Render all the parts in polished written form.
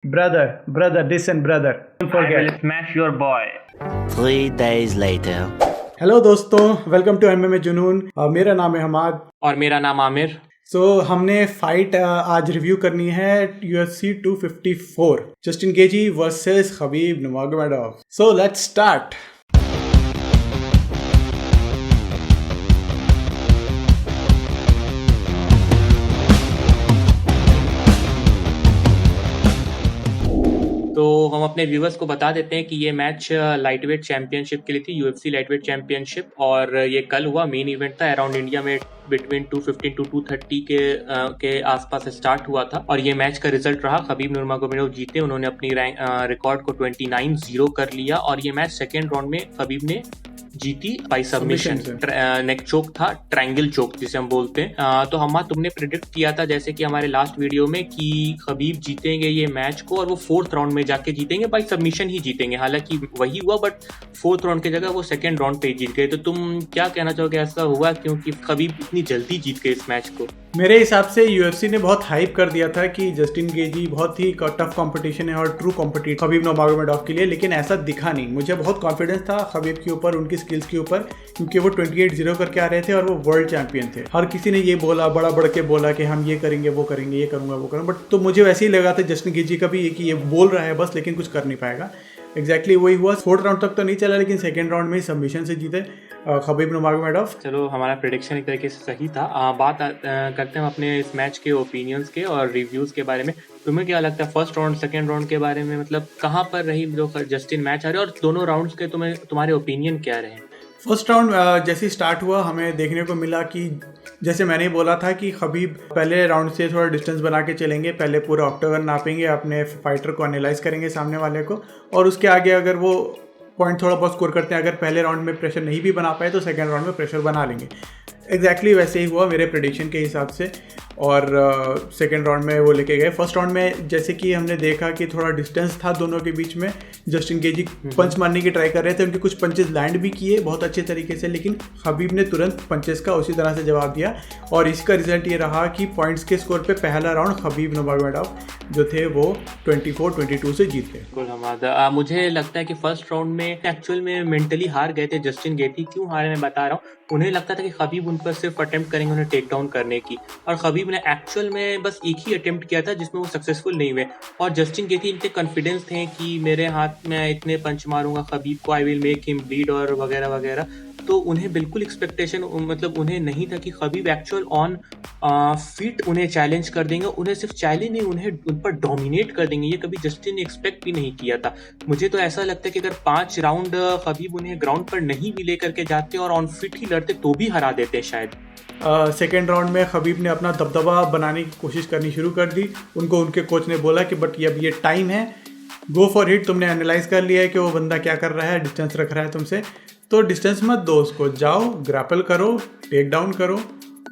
Brother, listen, brother. Don't I will forget. smash your boy. 3 days later. Hello दोस्तों, welcome to MMA जुनून। मेरा नाम है हमाद। और मेरा नाम आमिर। हमने फाइट आज रिव्यू करनी है UFC 254 Justin Gaethje versus Khabib नurmagomedov। So let's start. तो हम अपने व्यूवर्स को बता देते हैं कि ये मैच लाइटवेट चैंपियनशिप के लिए थी, UFC लाइटवेट चैंपियनशिप, और ये कल हुआ। मेन इवेंट था अराउंड इंडिया में बिटवीन 215 टू 230 के आसपास स्टार्ट हुआ था। और ये मैच का रिजल्ट रहा, खबीब नurmagomedov जीते। उन्होंने अपनी रिकॉर्ड को 29-0 कर लिया और ये मैच सेकेंड राउंड में खबीब ने जीती बाई सबमिशन। नेक चोक था, ट्रायंगल चोक जिसे हम बोलते हैं। तो हमा तुमने प्रिडिक्ट किया था जैसे कि हमारे लास्ट वीडियो में कि खबीब जीतेंगे ये मैच को और वो फोर्थ राउंड में जाके जीतेंगे, बाई सबमिशन ही जीतेंगे। हालांकि वही हुआ, बट फोर्थ राउंड की जगह वो सेकंड राउंड पे ही जीत गए। तो तुम क्या कहना चाहोगे, ऐसा हुआ क्योंकि खबीब इतनी जल्दी जीत गए इस मैच को? मेरे हिसाब से UFC ने बहुत हाइप कर दिया था कि जस्टिन गेजी बहुत ही टफ कंपटीशन है और ट्रू कॉम्पिटिटर खबीब नurmagomedov के लिए, लेकिन ऐसा दिखा नहीं। मुझे बहुत कॉन्फिडेंस था खबीब के ऊपर, उनकी स्किल्स के ऊपर, क्योंकि वो 28-0 करके आ रहे थे और वो वर्ल्ड चैंपियन थे। हर किसी ने ये बोला, बड़ा बढ़ के बोला कि हम ये करेंगे, वो करेंगे, ये करूंगा, वो करूंगा, बट तो मुझे वैसे ही लगा था जस्टिन गेजी का भी कि ये बोल रहा है बस, लेकिन कुछ कर नहीं पाएगा। एग्जैक्टली वही हुआ। फोर्थ राउंड तक तो नहीं चला, लेकिन सेकंड राउंड में ही सबमिशन से जीते खबीब नurmagomedov। चलो, हमारा प्रेडिक्शन एक तरीके से सही था। बात करते हैं अपने इस मैच के ओपिनियंस के और रिव्यूज के बारे में। तुम्हें क्या लगता है फर्स्ट राउंड सेकंड राउंड के बारे में, मतलब कहाँ पर रही जो जस्टिन मैच आ रहे, और दोनों राउंड्स के तुम्हारे ओपिनियन क्या रहे? फर्स्ट राउंड जैसे स्टार्ट हुआ, हमें देखने को मिला कि जैसे मैंने बोला था कि खबीब पहले राउंड से थोड़ा डिस्टेंस बना के चलेंगे, पहले पूरा ऑक्टागन नापेंगे, अपने फाइटर को एनालाइज करेंगे सामने वाले को, और उसके आगे अगर वो पॉइंट थोड़ा बहुत स्कोर करते हैं, अगर पहले राउंड में प्रेशर नहीं भी बना पाए तो सेकंड राउंड में प्रेशर बना लेंगे। एग्जैक्टली वैसे ही हुआ मेरे प्रेडिक्शन के हिसाब से, और सेकंड राउंड में वो लेके गए। फर्स्ट राउंड में जैसे कि हमने देखा कि थोड़ा डिस्टेंस था दोनों के बीच में। जस्टिन गेजी पंच मारने की ट्राई कर रहे थे, उनके कुछ पंचेस लैंड भी किए बहुत अच्छे तरीके से, लेकिन खबीब ने तुरंत पंचेस का उसी तरह से जवाब दिया, और इसका रिजल्ट ये रहा कि पॉइंट्स के स्कोर पे पहला राउंड खबीब नurmagomedov जो थे वो 24-22 से जीत गए। मुझे लगता है कि फर्स्ट राउंड में एक्चुअल में मेंटली हार गए थे जस्टिन गेजी। क्यों हारे मैं बता रहा हूँ। उन्हें लगता था कि खबीब उन पर सिर्फ अटेम्प्ट करेंगे उन्हें टेक डाउन करने की, और खबीब ने एक्चुअल में बस एक ही अटेम्प्ट किया था जिसमें वो सक्सेसफुल नहीं हुए। और जस्टिन गेजी इतने कॉन्फिडेंस थे कि मेरे हाथ में इतने पंच मारूंगा खबीब को, I will make him bleed और वगैरह वगैरह। तो उन्हें बिल्कुल एक्सपेक्टेशन, मतलब उन्हें नहीं था कि खबीब एक्चुअल ऑन फीट उन्हें चैलेंज कर देंगे। उन्हें सिर्फ चैलेंज नहीं, उन्हें उन पर डोमिनेट कर देंगे। ये कभी जस्टिन ने एक्सपेक्ट भी नहीं किया था। मुझे तो ऐसा लगता है कि अगर 5 राउंड खबीब उन्हें ग्राउंड पर नहीं भी लेकर के जाते और ऑन फिट ही लड़ते तो भी हरा देते शायद। सेकेंड राउंड में खबीब ने अपना दबदबा बनाने की कोशिश करनी शुरू कर दी। उनको उनके कोच ने बोला कि बट अब ये टाइम है, गो फॉर हिट। तुमने एनालाइज कर लिया है कि वो बंदा क्या कर रहा है, डिस्टेंस रख रहा है तुमसे, तो डिस्टेंस मत दो उसको, जाओ ग्रैपल करो, टेक डाउन करो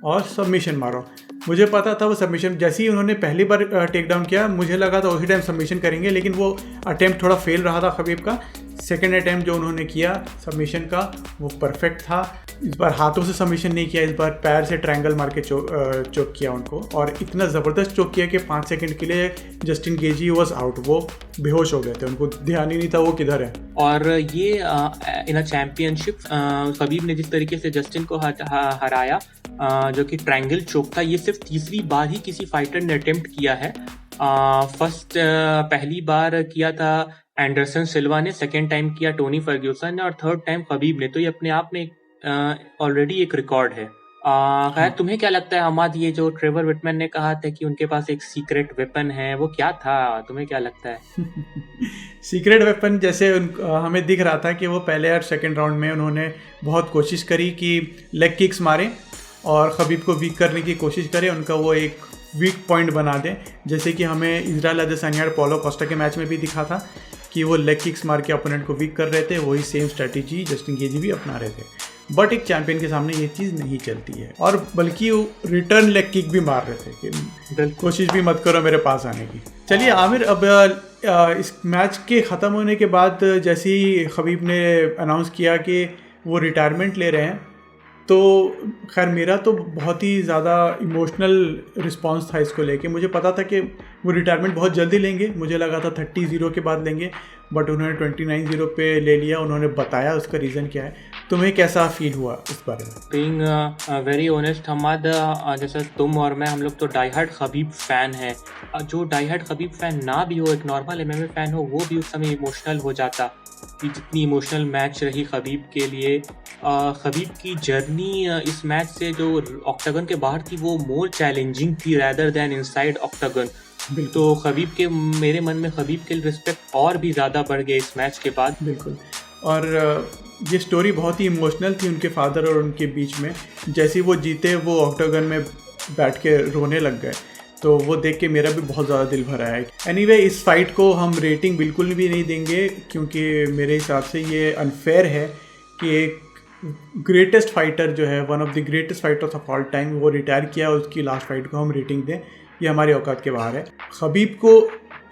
और सबमिशन मारो। मुझे पता था वो सबमिशन, जैसे ही उन्होंने पहली बार टेक डाउन किया मुझे लगा था उसी टाइम सबमिशन करेंगे, लेकिन वो अटेम्प्ट थोड़ा फेल रहा था खबीब का। सेकेंड अटेम्प्ट जो उन्होंने किया सबमिशन का वो परफेक्ट था। इस बार हाथों से सबमिशन नहीं किया, इस बार पैर से ट्रायंगल मार के चोक किया उनको, और इतना ज़बरदस्त चोक किया कि 5 सेकंड के लिए जस्टिन गेजी वॉज आउट। वो बेहोश हो गए थे, उनको ध्यान ही नहीं था वो किधर है। और ये इन अ चैंपियनशिप खबीब ने जिस तरीके से जस्टिन को हराया, जो कि ट्रायंगल चोक था, ये सिर्फ तीसरी बार ही किसी फाइटर ने अटेम्प्ट किया है। पहली बार किया था एंडरसन सिल्वा ने, सेकेंड टाइम किया टोनी फर्ग्यूसन ने, और थर्ड टाइम खबीब ने। तो ये अपने आप में ऑलरेडी एक रिकॉर्ड है। खैर, तुम्हें क्या लगता है हमाद, ये जो ट्रेवर विटमैन ने कहा था कि उनके पास एक सीक्रेट वेपन है, वो क्या था? तुम्हें क्या लगता है? सीक्रेट वेपन जैसे हमें दिख रहा था कि वो पहले और सेकंड राउंड में उन्होंने बहुत कोशिश करी कि लेग किक्स मारें और खबीब को वीक करने की कोशिश करें, उनका वो एक वीक पॉइंट बना दें। जैसे कि हमें इजराइल अदेसान्या और पॉलो कोस्टा के मैच में भी दिखा था कि वो लेग किक्स मार के अपोनेंट को वीक कर रहे थे। वही सेम स्ट्रेटेजी जस्टिन गेजी भी अपना रहे थे, बट एक चैंपियन के सामने ये चीज़ नहीं चलती है, और बल्कि वो रिटर्न लेग किक भी मार रहे थे कि कोशिश भी मत करो मेरे पास आने की। चलिए आमिर, अब इस मैच के ख़त्म होने के बाद जैसे ही खबीब ने अनाउंस किया कि वो रिटायरमेंट ले रहे हैं, तो खैर मेरा तो बहुत ही ज़्यादा इमोशनल रिस्पांस था इसको लेके। मुझे पता था कि वो रिटायरमेंट बहुत जल्दी लेंगे, मुझे लगा था 30-0 के बाद लेंगे, बट उन्होंने 29-0 पे ले लिया। उन्होंने बताया उसका रीज़न क्या है। तुम्हें कैसा फील हुआ इस बारे में? बीइंग वेरी ऑनेस्ट हमाद, जैसा तुम और मैं, हम लोग तो डाई हार्ड खबीब फ़ैन हैं। जो डाई हार्ड खबीब फ़ैन ना भी हो, एक नॉर्मल एमएमए फ़ैन हो, वो भी उस समय इमोशनल हो जाता कि जितनी इमोशनल मैच रही खबीब के लिए। खबीब की जर्नी इस मैच से जो ऑक्टागन के बाहर थी वो मोर चैलेंजिंग थी रैदर दैन इनसाइड ऑक्टागन। तो खबीब के, मेरे मन में खबीब के रिस्पेक्ट और भी ज़्यादा बढ़ गया इस मैच के बाद। बिल्कुल। और ये स्टोरी बहुत ही इमोशनल थी उनके फादर और उनके बीच में। जैसे ही वो जीते वो ऑक्टागन में बैठ के रोने लग गए, तो वो देख के मेरा भी बहुत ज़्यादा दिल भरा है। एनीवे, इस फाइट को हम रेटिंग बिल्कुल भी नहीं देंगे, क्योंकि मेरे हिसाब से ये अनफेयर है कि एक ग्रेटेस्ट फाइटर जो है, one of the greatest fighters of all time, वो रिटायर किया, उसकी लास्ट फाइट को हम रेटिंग दें, ये हमारी औकात के बाहर है। खबीब को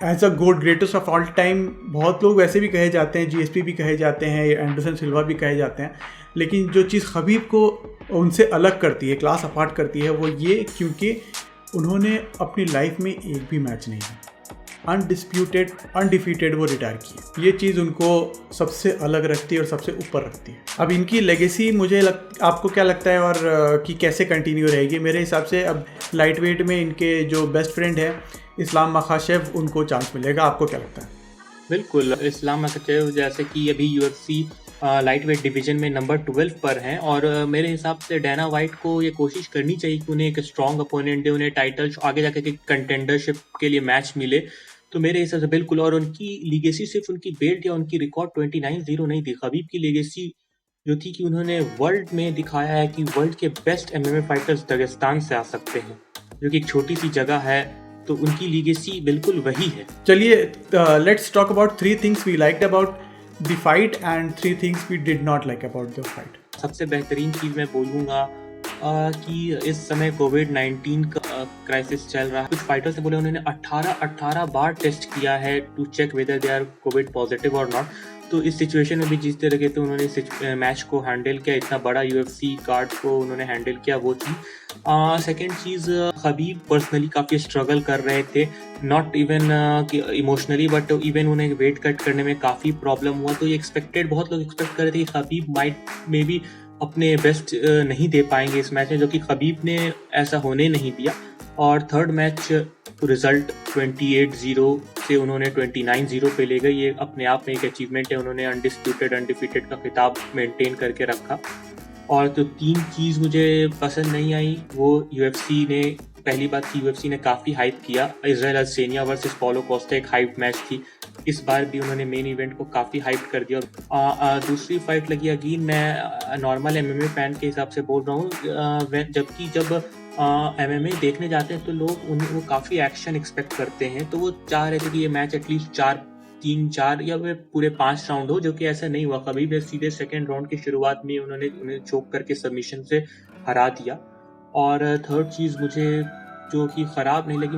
एज अ गोड, ग्रेटेस्ट ऑफ ऑल टाइम बहुत लोग वैसे भी कहे जाते हैं, जीएसपी भी कहे जाते हैं, एंडरसन सिल्वा भी कहे जाते हैं, लेकिन जो चीज़ खबीब को उनसे अलग करती है, क्लास अपार्ट करती है, वो ये क्योंकि उन्होंने अपनी लाइफ में एक भी मैच नहीं है, अनडिस्प्यूटेड, अनडिफीटेड वो रिटायर किए। ये चीज़ उनको सबसे अलग रखती है और सबसे ऊपर रखती है। अब इनकी लेगेसी आपको क्या लगता है और कि कैसे कंटिन्यू रहेगी? मेरे हिसाब से अब लाइट वेट में इनके जो बेस्ट फ्रेंड है इस्लाम मखाशेव, उनको चांस मिलेगा। आपको क्या लगता है? बिल्कुल, इस्लाम मखाशेव जैसे कि अभी यूएफसी लाइट वेट डिवीज़न में नंबर 12 पर हैं, और मेरे हिसाब से डैना वाइट को ये कोशिश करनी चाहिए कि उन्हें एक स्ट्रॉन्ग अपोनेंट दे, उन्हें टाइटल आगे जाकर के कंटेंडरशिप के लिए मैच मिले। तो मेरे हिसाब से बिल्कुल। और उनकी लीगेसी सिर्फ उनकी बेल्ट या उनकी रिकॉर्ड 29-0 नहीं थी। खबीब की लीगेसी जो थी कि उन्होंने वर्ल्ड में दिखाया है कि वर्ल्ड के बेस्ट एमएमए फाइटर्स दागिस्तान से आ सकते हैं, जो कि एक छोटी सी जगह है। तो उनकी लीगेसी बिल्कुल वही है। चलिए, let's talk about 3 things we liked about the fight and 3 things we did not like about the fight. सबसे बेहतरीन चीज़ मैं बोलूँगा कि इस समय कोविड-19 का क्राइसिस चल रहा है। कुछ फाइटर्स ने बोले उन्होंने 18 बार टेस्ट किया है to check whether they are covid positive और नॉट। तो इस सिचुएशन में भी जिस तरह तो उन्होंने मैच को हैंडल किया, इतना बड़ा यूएफसी कार्ड को उन्होंने हैंडल किया, वो चीज़। सेकेंड चीज़, खबीब पर्सनली काफ़ी स्ट्रगल कर रहे थे, not even emotionally but even उन्हें वेट कट करने में काफ़ी प्रॉब्लम हुआ। तो ये एक्सपेक्टेड, बहुत लोग एक्सपेक्ट कर रहे थे कि खबीब माइट मे बी अपने बेस्ट नहीं दे पाएंगे इस मैच में, जो कि खबीब ने ऐसा होने नहीं दिया। और थर्ड मैच रिजल्ट 28-0 से उन्होंने 29-0 पे ले गए। ये अपने आप में एक अचीवमेंट है, उन्होंने अनडिस्प्यूटेड, अनडिफीटेड का खिताब मेंटेन करके रखा। और तो 3 चीज़ मुझे पसंद नहीं आई, वो यूएफसी ने, पहली बात की यूएफसी ने काफ़ी हाइप किया। इजराइल अदेसानिया वर्सेस पॉलो कोस्टा एक हाइप मैच थी, इस बार भी उन्होंने मेन इवेंट को काफ़ी हाइप कर दिया। और दूसरी फाइट लगी, अगेन मैं नॉर्मल एमएमए फ़ैन के हिसाब से बोल रहा हूँ, जब एमएमए देखने जाते हैं तो लोग वो काफ़ी एक्शन एक्सपेक्ट करते हैं। तो वो चाह रहे थे कि ये मैच एटलीस्ट 3-4 या पूरे 5 राउंड हो, जो कि ऐसा नहीं हुआ। कभी भी सीधे सेकेंड राउंड की शुरुआत में उन्हें चोक करके सबमिशन से हरा दिया। और थर्ड चीज़ मुझे जो कि ख़राब नहीं लगी,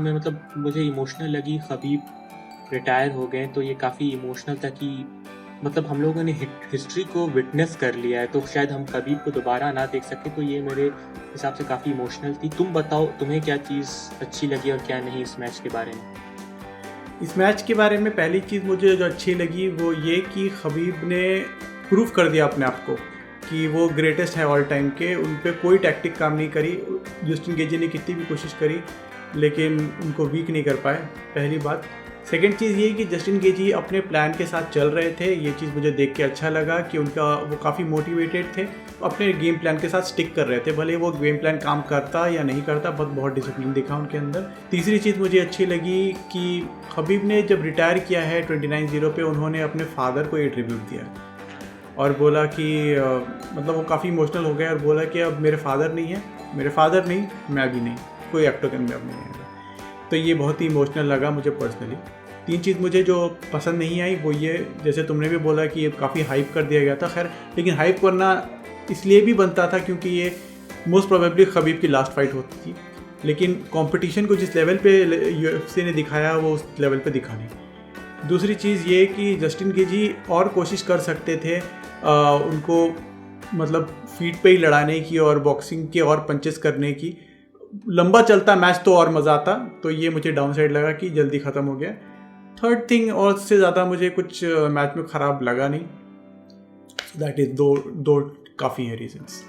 मुझे इमोशनल लगी, खबीब रिटायर हो गए, तो ये काफ़ी इमोशनल था कि हम लोगों ने हिस्ट्री को विटनेस कर लिया है, तो शायद हम खबीब को दोबारा ना देख सके। तो ये मेरे हिसाब से काफ़ी इमोशनल थी। तुम बताओ, तुम्हें क्या चीज़ अच्छी लगी और क्या नहीं इस मैच के बारे में? इस मैच के बारे में पहली चीज़ मुझे जो अच्छी लगी वो ये कि खबीब ने प्रूव कर दिया अपने आप को कि वो ग्रेटेस्ट है ऑल टाइम के। उन पर कोई टैक्टिक काम नहीं करी। जस्टिन गेजी ने कितनी भी कोशिश करी लेकिन उनको वीक नहीं कर पाए, पहली बात। सेकेंड चीज़ ये कि जस्टिन गेजी अपने प्लान के साथ चल रहे थे। ये चीज़ मुझे देख के अच्छा लगा कि वो काफ़ी मोटिवेटेड थे, अपने गेम प्लान के साथ स्टिक कर रहे थे, भले वो गेम प्लान काम करता या नहीं करता, बहुत डिसिप्लिन दिखा उनके अंदर। तीसरी चीज़ मुझे अच्छी लगी कि खबीब ने जब रिटायर किया है 29-0 पे, उन्होंने अपने फादर को ये ट्रिब्यूट दिया और बोला कि वो काफ़ी इमोशनल हो गया और बोला कि अब मेरे फादर नहीं है, मेरे फादर नहीं, मैं भी नहीं, कोई ऑक्टागन में अब नहीं आएगा। तो ये बहुत ही इमोशनल लगा मुझे पर्सनली। 3 चीज़ मुझे जो पसंद नहीं आई वो ये, जैसे तुमने भी बोला कि ये काफ़ी हाइप कर दिया गया था। खैर, लेकिन हाइप करना इसलिए भी बनता था क्योंकि ये मोस्ट प्रोबेबली खबीब की लास्ट फाइट होती थी, लेकिन कंपटीशन को जिस लेवल पे यूएफसी ने दिखाया वो उस लेवल पे दिखा नहीं। दूसरी चीज़ ये कि जस्टिन गेजी और कोशिश कर सकते थे उनको मतलब फीट पे ही लड़ाने की और बॉक्सिंग के और पंचेस करने की। लंबा चलता मैच तो और मज़ा आता, तो ये मुझे डाउन साइड लगा कि जल्दी ख़त्म हो गया। थर्ड थिंग, और उससे ज़्यादा मुझे कुछ मैच में ख़राब लगा नहीं। दैट इज़ दो काफ़ी हैं रीजंस।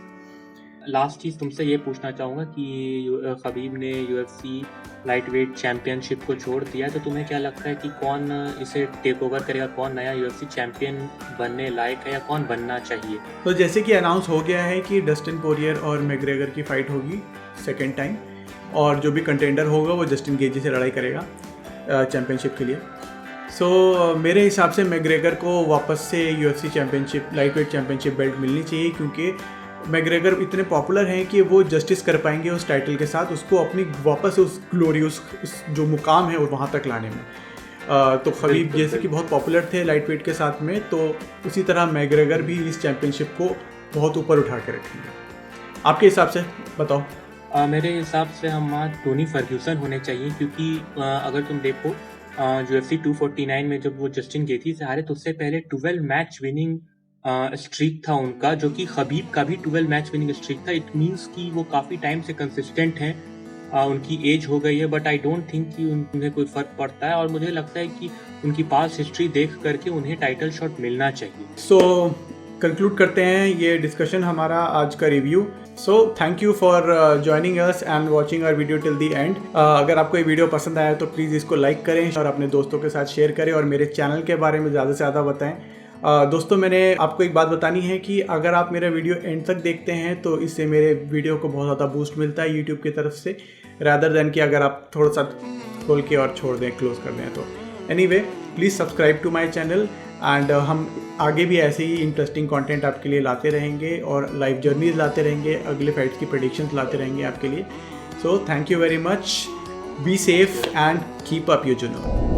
लास्ट चीज़ तुमसे ये पूछना चाहूँगा कि खबीब ने UFC लाइट वेट चैम्पियनशिप को छोड़ दिया, तो तुम्हें क्या लगता है कि कौन इसे टेक ओवर करेगा, कौन नया UFC चैम्पियन बनने लायक है या कौन बनना चाहिए? तो जैसे कि अनाउंस हो गया है कि डस्टिन पोरियर और मैकग्रेगर की फ़ाइट होगी सेकेंड टाइम, और जो भी कंटेंडर होगा वो जस्टिन गेजी से लड़ाई करेगा चैम्पियनशिप के लिए। सो मेरे हिसाब से मैकग्रेगर को वापस से UFC championship light weight championship belt मिलनी चाहिए, क्योंकि मैकग्रेगर इतने पॉपुलर हैं कि वो जस्टिस कर पाएंगे उस टाइटल के साथ, उसको अपनी वापस उस ग्लोरी उस जो मुकाम है वहाँ तक लाने में। तो खबीब जैसे कि बहुत पॉपुलर थे लाइट वेट के साथ में, तो उसी तरह मैकग्रेगर भी इस चैम्पियनशिप को बहुत ऊपर उठा के रखेंगे। आपके हिसाब से बताओ? मेरे हिसाब से हम टोनी फर्ग्यूसन होने चाहिए, क्योंकि अगर तुम देखो UFC 249 में जब वो जस्टिन गेथी से हारे तो उससे पहले 12 मैच विनिंग स्ट्रीक था उनका, जो कि खबीब का भी 12 मैच विनिंग स्ट्रीक था। इट मीन्स कि वो काफ़ी टाइम से कंसिस्टेंट हैं। उनकी एज हो गई है, बट आई डोंट थिंक कि उन्हें कोई फ़र्क पड़ता है, और मुझे लगता है कि उनकी पास्ट हिस्ट्री देख करके उन्हें टाइटल शॉट मिलना चाहिए। सो कंक्लूड करते हैं ये डिस्कशन हमारा आज का review. So thank you for joining us and watching our video till the end. अगर आपको ये वीडियो पसंद आया तो प्लीज़ इसको लाइक करें और अपने दोस्तों के साथ शेयर करें, और मेरे चैनल के बारे में ज़्यादा से ज़्यादा बताएं। दोस्तों, मैंने आपको एक बात बतानी है कि अगर आप मेरा वीडियो एंड तक देखते हैं तो इससे मेरे वीडियो को बहुत ज़्यादा बूस्ट मिलता है यूट्यूब की तरफ से, रादर देन कि अगर आप थोड़ा सा खोल के और छोड़ दें, क्लोज कर दें। तो anyway, please subscribe to my channel, and हम आगे भी ऐसे ही इंटरेस्टिंग कंटेंट आपके लिए लाते रहेंगे, और लाइव जर्नीज लाते रहेंगे, अगले फाइट्स की प्रेडिक्शंस लाते रहेंगे आपके लिए। सो thank you very much, be safe and keep up your journey.